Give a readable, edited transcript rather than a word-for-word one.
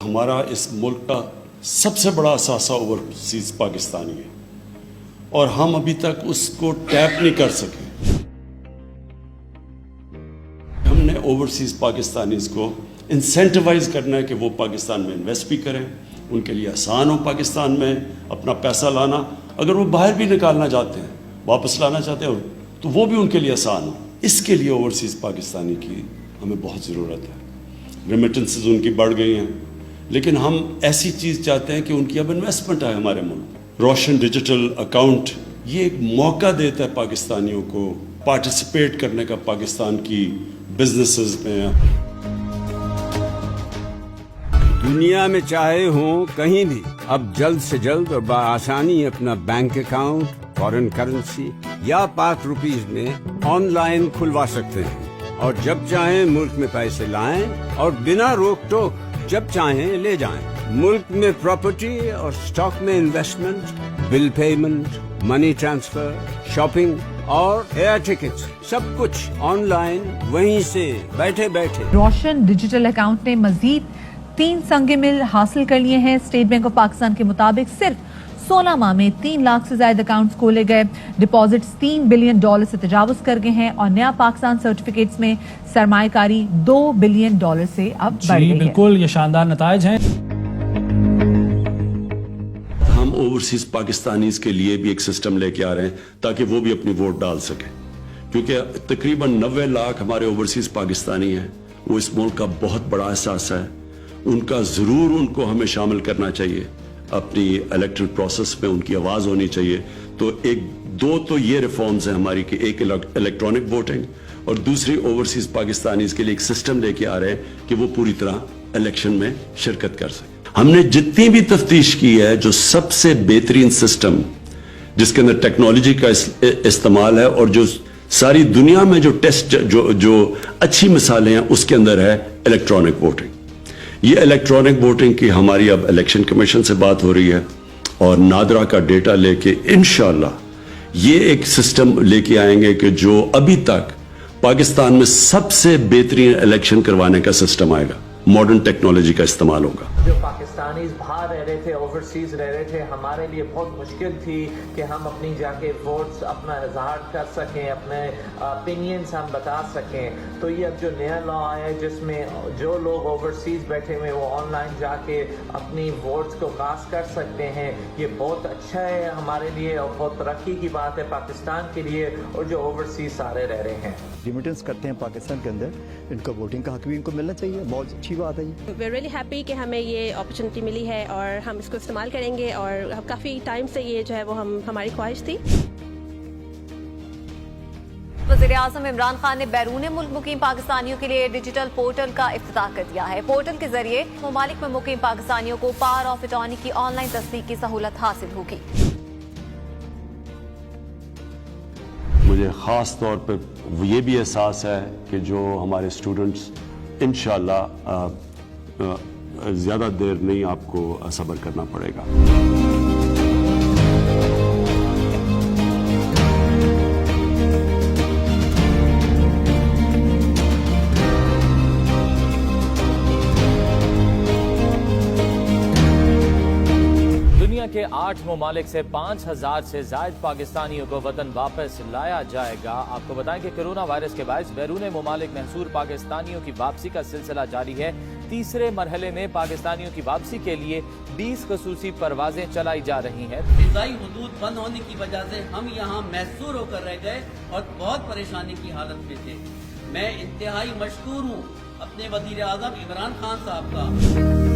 ہمارا اس ملک کا سب سے بڑا اثاثہ اوورسیز پاکستانی ہے اور ہم ابھی تک اس کو ٹیپ نہیں کر سکے. ہم نے اوورسیز پاکستانیز کو انسینٹیوائز کرنا ہے کہ وہ پاکستان میں انویسٹ بھی کریں. ان کے لیے آسان ہو پاکستان میں اپنا پیسہ لانا. اگر وہ باہر بھی نکالنا چاہتے ہیں, واپس لانا چاہتے ہیں, تو وہ بھی ان کے لیے آسان ہو. اس کے لیے اوورسیز پاکستانی کی ہمیں بہت ضرورت ہے. ریمیٹنسز ان کی بڑھ گئی ہیں, لیکن ہم ایسی چیز چاہتے ہیں کہ ان کی اب انویسٹمنٹ آئے ہمارے ملک. روشن ڈیجیٹل اکاؤنٹ یہ ایک موقع دیتا ہے پاکستانیوں کو پارٹیسپیٹ کرنے کا پاکستان کی بزنسز میں. دنیا میں چاہے ہوں کہیں بھی اب جلد سے جلد اور بآسانی اپنا بینک اکاؤنٹ, فارن کرنسی یا پاک روپیز میں آن لائن کھلوا سکتے ہیں اور جب چاہیں ملک میں پیسے لائیں اور بنا روک ٹوک جب چاہیں لے جائیں. ملک میں پراپرٹی اور سٹاک میں investment, bill payment, money transfer, shopping اور ایئر ٹکٹس سب کچھ آن لائن وہیں سے بیٹھے بیٹھے. روشن ڈیجیٹل اکاؤنٹ نے مزید 3 سنگ مل حاصل کر لیے ہیں. اسٹیٹ بینک آف پاکستان کے مطابق صرف 16 ماہ میں 3 لاکھ سے زائد اکاؤنٹس کھولے گئے. ڈپازٹس $3 بلین سے تجاوز کر گئے ہیں اور نیا پاکستان سرٹیفکیٹس میں سرمایہ کاری $2 بلین سے اب بڑھ گئی ہے. بالکل, یہ شاندار نتائج ہیں. ہم اوورسیز پاکستانیز کے لیے بھی ایک سسٹم لے کے آ رہے ہیں تاکہ وہ بھی اپنی ووٹ ڈال سکیں, کیونکہ تقریباً 90 لاکھ ہمارے اوورسیز پاکستانی ہیں. وہ اس ملک کا بہت بڑا احساس ہے. ان کا ضرور ان کو ہمیں شامل کرنا چاہیے اپنی الیکٹرل پروسیس میں. ان کی آواز ہونی چاہیے. تو دو تو یہ ریفارمز ہیں ہماری کہ ایک الیکٹرانک ووٹنگ اور دوسری اوورسیز پاکستانیز کے لیے ایک سسٹم لے کے آ رہے ہیں کہ وہ پوری طرح الیکشن میں شرکت کر سکیں. ہم نے جتنی بھی تفتیش کی ہے, جو سب سے بہترین سسٹم جس کے اندر ٹیکنالوجی کا استعمال ہے اور جو ساری دنیا میں جو ٹیسٹ جو اچھی مثالیں ہیں اس کے اندر ہے الیکٹرانک ووٹنگ. یہ الیکٹرانک ووٹنگ کی ہماری اب الیکشن کمیشن سے بات ہو رہی ہے اور نادرا کا ڈیٹا لے کے انشاءاللہ یہ ایک سسٹم لے کے آئیں گے کہ جو ابھی تک پاکستان میں سب سے بہترین الیکشن کروانے کا سسٹم آئے گا. ماڈرن ٹیکنالوجی کا استعمال ہوگا. جو پاکستانیز باہر رہ رہے تھے, اوورسیز رہ رہے تھے, ہمارے لیے بہت مشکل تھی کہ ہم اپنی جا کے ووٹس اپنا اظہار کر سکیں, اپنے اپینینز ہم بتا سکیں. تو یہ اب جو نیا لا آیا ہے جس میں جو لوگ اوورسیز بیٹھے ہوئے وہ آن لائن جا کے اپنی ووٹس کو کاسٹ کر سکتے ہیں, یہ بہت اچھا ہے ہمارے لیے اور بہت ترقی کی بات ہے پاکستان کے لیے. اور جو اوورسیز سارے رہ رہے ہیں ریمیٹنس کرتے ہیں پاکستان کے اندر, ان کو ووٹنگ کا حق بھی ان کو ملنا چاہیے. بہت اچھی بات ہے. وی آر ریئلی ہیپی کہ ہمیں یہ اپرچونٹی ملی ہے اور ہم اس کو استعمال کریں گے, اور کافی ٹائم سے یہ جو ہے وہ ہماری خواہش تھی. وزیر اعظم عمران خان نے بیرون ملک مقیم پاکستانیوں کے لیے ڈیجیٹل پورٹل کا افتتاح کر دیا ہے. پورٹل کے ذریعے ممالک میں مقیم پاکستانیوں کو پاور آف اٹارنی کی آن لائن تصدیق کی سہولت حاصل ہوگی. مجھے خاص طور پہ یہ بھی احساس ہے کہ جو ہمارے اسٹوڈنٹس انشاءاللہ زیادہ دیر نہیں آپ کو صبر کرنا پڑے گا. دنیا کے 8 ممالک سے 5000 سے زائد پاکستانیوں کو وطن واپس لایا جائے گا. آپ کو بتائیں کہ کرونا وائرس کے باعث بیرون ممالک محصور پاکستانیوں کی واپسی کا سلسلہ جاری ہے. تیسرے مرحلے میں پاکستانیوں کی واپسی کے لیے 20 خصوصی پروازیں چلائی جا رہی ہیں. فضائی حدود بند ہونے کی وجہ سے ہم یہاں محصور ہو کر رہ گئے اور بہت پریشانی کی حالت میں تھے. میں انتہائی مشکور ہوں اپنے وزیر اعظم عمران خان صاحب کا.